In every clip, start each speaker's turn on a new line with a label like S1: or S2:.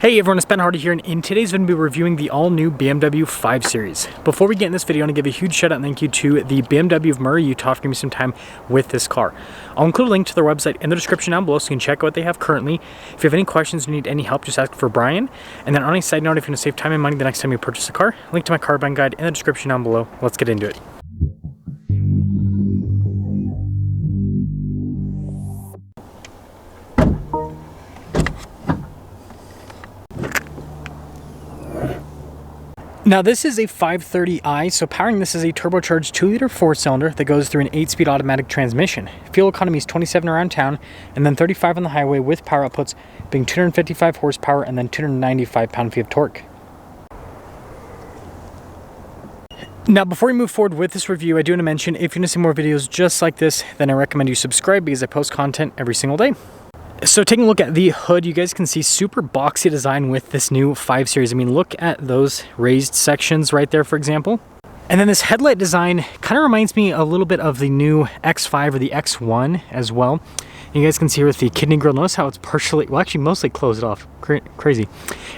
S1: Hey everyone, it's Ben Hardy here, and in today's video we'll be reviewing the all-new BMW 5 Series. Before we get in this video, I want to give a huge shout out and thank you to the BMW of Murray, Utah for giving me some time with this car. I'll include a link to their website in the description down below so you can check out what they have currently. If you have any questions or need any help, just ask for Brian. And then on a side note, if you want to save time and money the next time you purchase a car, link to my car buying guide in the description down below. Let's get into it. Now this is a 530i, so powering this is a turbocharged 2-liter 4-cylinder that goes through an 8-speed automatic transmission. Fuel economy is 27 around town, and then 35 on the highway, with power outputs being 255 horsepower and then 295 pound-feet of torque. Now before we move forward with this review, I do want to mention, if you want to see more videos just like this, then I recommend you subscribe because I post content every single day. So taking a look at the hood, you guys can see super boxy design with this new 5 Series. I mean, look at those raised sections right there, for example. And then this headlight design kind of reminds me a little bit of the new X5 or the X1 as well. You guys can see here with the kidney grille, notice how it's partially, well actually mostly closed off, crazy.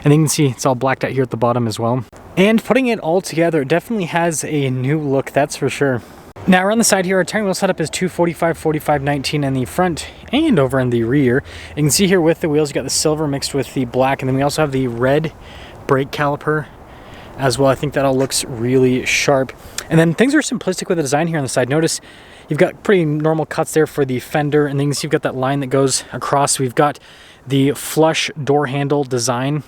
S1: And then you can see it's all blacked out here at the bottom as well. And putting it all together, it definitely has a new look, that's for sure. Now around the side here, our steering wheel setup is 245, 45, 19 in the front and over in the rear. You can see here with the wheels, you got the silver mixed with the black, and then we also have the red brake caliper as well. I think that all looks really sharp. And then things are simplistic with the design here on the side. Notice you've got pretty normal cuts there for the fender, and then you can see you've got that line that goes across. We've got the flush door handle design.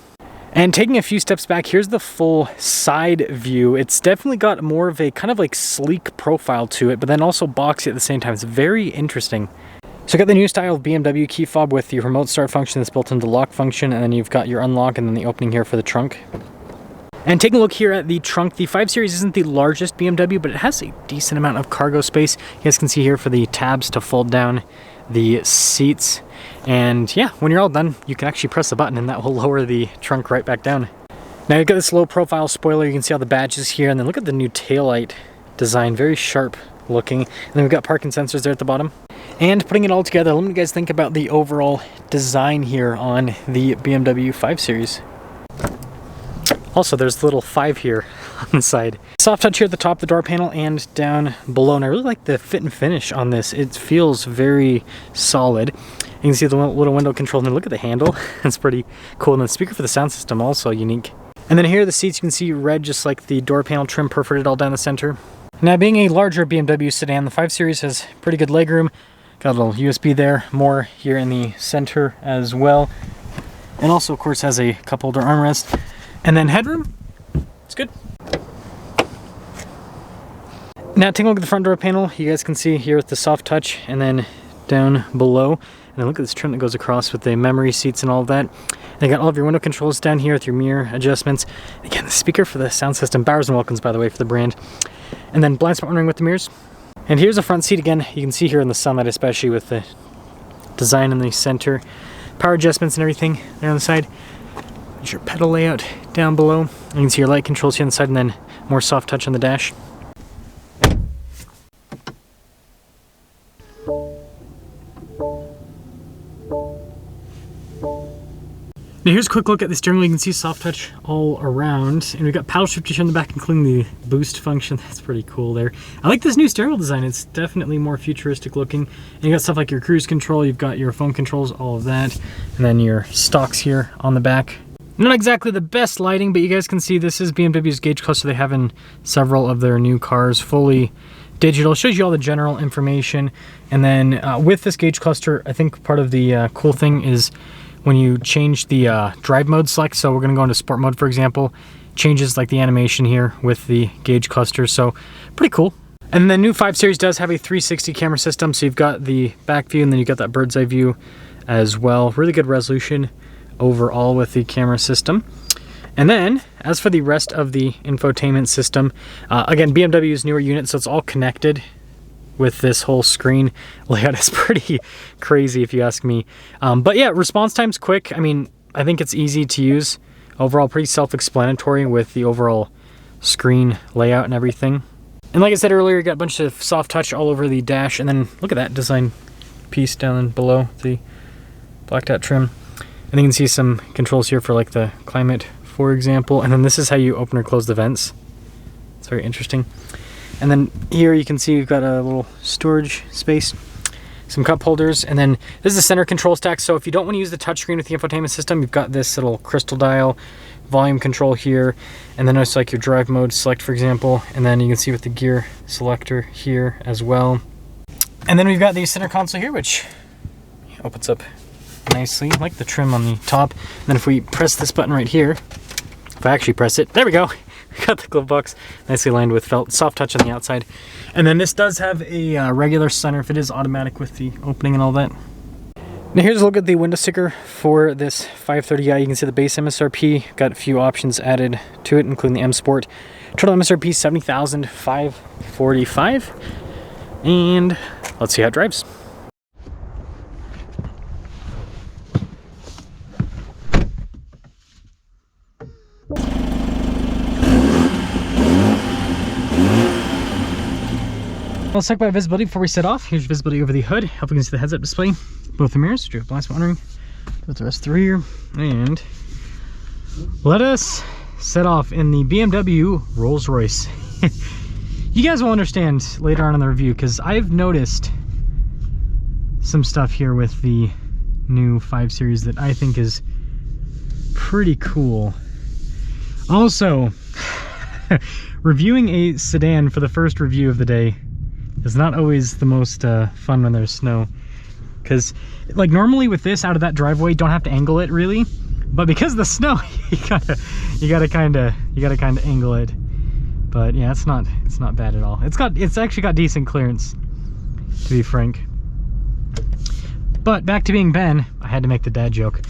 S1: And taking a few steps back, here's the full side view. It's definitely got more of a kind of like sleek profile to it, but then also boxy at the same time. It's very interesting. So you got the new style of BMW key fob with the remote start function that's built into the lock function, and then you've got your unlock and then the opening here for the trunk. And taking a look here at the trunk, the 5 Series isn't the largest BMW, but it has a decent amount of cargo space. You guys can see here for the tabs to fold down the seats. And yeah, when you're all done, you can actually press the button and that will lower the trunk right back down. Now you've got this low profile spoiler, you can see all the badges here, and then look at the new taillight design, very sharp looking. And then we've got parking sensors there at the bottom. And putting it all together, let me guys think about the overall design here on the BMW 5 Series. Also, there's the little 5 here on the side. Soft touch here at the top of the door panel and down below. And I really like the fit and finish on this. It feels very solid. You can see the little window control, and then look at the handle. It's pretty cool. And the speaker for the sound system, also unique. And then here are the seats. You can see red, just like the door panel trim, perforated all down the center. Now, being a larger BMW sedan, the 5 Series has pretty good legroom. Got a little USB there, more here in the center as well. And also, of course, has a cup holder armrest. And then headroom, it's good. Now taking a look at the front door panel, you guys can see here with the soft touch, and then down below. And then look at this trim that goes across with the memory seats and all of that. And you got all of your window controls down here with your mirror adjustments. Again, the speaker for the sound system, Bowers & Wilkins, by the way, for the brand. And then blind spot monitoring with the mirrors. And here's the front seat again. You can see here in the sunlight, especially with the design in the center. Power adjustments and everything there on the side. There's your pedal layout down below. You can see your light controls here on the side, and then more soft touch on the dash. Now here's a quick look at the steering wheel. You can see soft touch all around, and we've got paddle shifters here in the back, including the boost function. That's pretty cool there. I like this new steering wheel design. It's definitely more futuristic looking. And you got stuff like your cruise control, you've got your phone controls, all of that, and then your stocks here on the back. Not exactly the best lighting, but you guys can see this is BMW's gauge cluster they have in several of their new cars, fully digital. It shows you all the general information. And then with this gauge cluster, I think part of the cool thing is when you change the drive mode select, so we're gonna go into sport mode, for example, changes like the animation here with the gauge cluster, so pretty cool. And the new 5 Series does have a 360 camera system, so you've got the back view and then you've got that bird's eye view as well. Really good resolution overall with the camera system. And then as for the rest of the infotainment system, again, BMW's newer unit, so it's all connected with this whole screen layout. Is pretty crazy if you ask me. But yeah, response time's quick. I mean, I think it's easy to use. Overall, pretty self-explanatory with the overall screen layout and everything. And like I said earlier, you got a bunch of soft touch all over the dash, and then look at that design piece down below, the blacked out trim. And you can see some controls here for like the climate, for example. And then this is how you open or close the vents. It's very interesting. And then here you can see we've got a little storage space, some cup holders, and then this is the center control stack. So if you don't want to use the touchscreen with the infotainment system, you've got this little crystal dial, volume control here, and then it's like your drive mode select, for example. And then you can see with the gear selector here as well. And then we've got the center console here, which opens up nicely, like the trim on the top. And then if we press this button right here, if I actually press it, there we go. We got the glove box nicely lined with felt, soft touch on the outside. And then this does have a regular sunroof. It is automatic with the opening and all that. Now here's a look at the window sticker for this 530i. You can see the base MSRP, got a few options added to it, including the M Sport. Total MSRP $70,545. And let's see how it drives. Let's talk about visibility before we set off. Here's visibility over the hood. Hope you can see the heads-up display, both the mirrors, do blind spot monitoring, both the rest of the rear, and let us set off in the BMW Rolls-Royce. You guys will understand later on in the review because I've noticed some stuff here with the new 5 Series that I think is pretty cool. Also, reviewing a sedan for the first review of the day is not always the most fun when there's snow, because like normally with this out of that driveway you don't have to angle it really, but because of the snow you gotta kind of angle it. But yeah, it's not bad at all. It's actually got decent clearance, to be frank. But back to being Ben, I had to make the dad joke.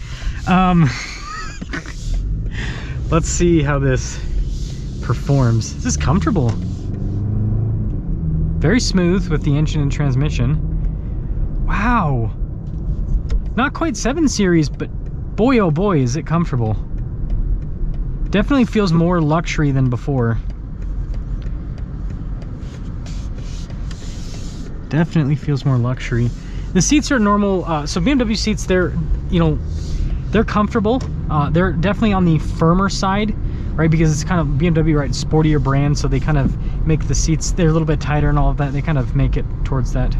S1: Let's see how this performs. This is comfortable. Very smooth with the engine and transmission. Wow. Not quite 7 Series, but boy oh boy is it comfortable. Definitely feels more luxury than before. Definitely feels more luxury. The seats are normal, so BMW seats, they're comfortable. They're definitely on the firmer side, right? Because it's kind of BMW, right? Sportier brand, so they kind of make the seats, they're a little bit tighter and all of that. They kind of make it towards that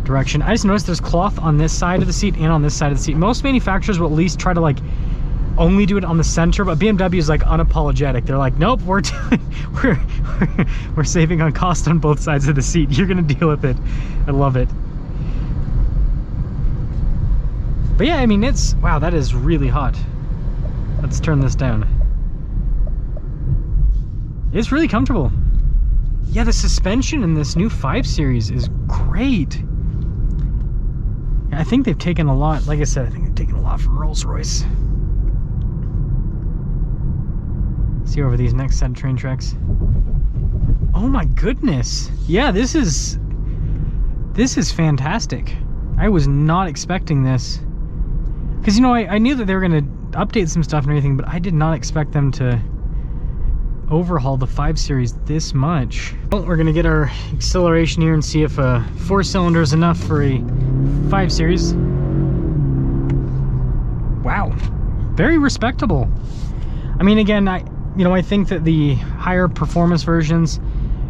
S1: direction. I just noticed there's cloth on this side of the seat and on this side of the seat. Most manufacturers will at least try to like only do it on the center, but BMW is like unapologetic. They're like, nope, we're saving on cost on both sides of the seat. You're gonna deal with it. I love it. But yeah, I mean, it's, wow, that is really hot. Let's turn this down. It's really comfortable. Yeah, the suspension in this new 5 Series is great. I think they've taken a lot, like I said, I think they've taken a lot from Rolls-Royce. See over these next set of train tracks. Oh my goodness. Yeah, this is fantastic. I was not expecting this. Because, you know, I knew that they were going to update some stuff and everything, but I did not expect them to overhaul the 5 Series this much. Well, we're going to get our acceleration here and see if a 4-cylinder is enough for a 5 Series. Wow. Very respectable. I mean, again, I think that the higher performance versions,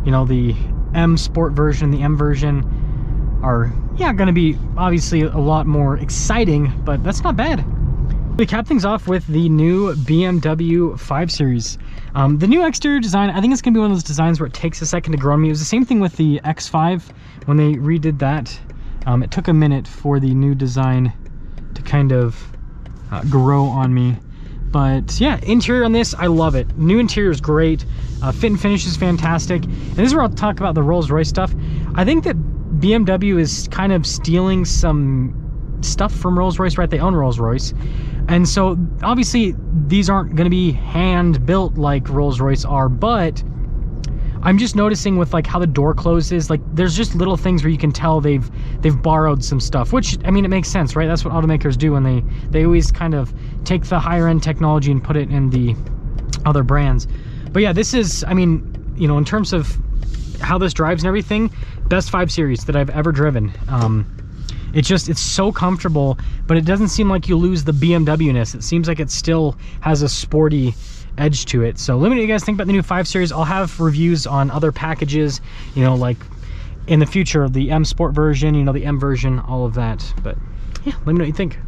S1: you know, the M Sport version, the M version, are, yeah, going to be obviously a lot more exciting, but that's not bad. We cap things off with the new BMW 5 Series. The new exterior design, I think it's going to be one of those designs where it takes a second to grow on me. It was the same thing with the X5 when they redid that. It took a minute for the new design to kind of grow on me. But yeah, interior on this, I love it. New interior is great. Fit and finish is fantastic. And this is where I'll talk about the Rolls-Royce stuff. I think that BMW is kind of stealing some stuff from Rolls-Royce, right? They own Rolls-Royce. And so obviously these aren't going to be hand built like Rolls-Royce are, but I'm just noticing with like how the door closes, like there's just little things where you can tell they've borrowed some stuff, which, I mean, it makes sense, right? That's what automakers do when they always kind of take the higher end technology and put it in the other brands. But yeah, this is, I mean, you know, in terms of how this drives and everything, best 5 Series that I've ever driven. It's so comfortable, but it doesn't seem like you lose the BMW-ness. It seems like it still has a sporty edge to it. So let me know what you guys think about the new 5 Series. I'll have reviews on other packages, you know, like in the future, the M Sport version, you know, the M version, all of that. But yeah, let me know what you think.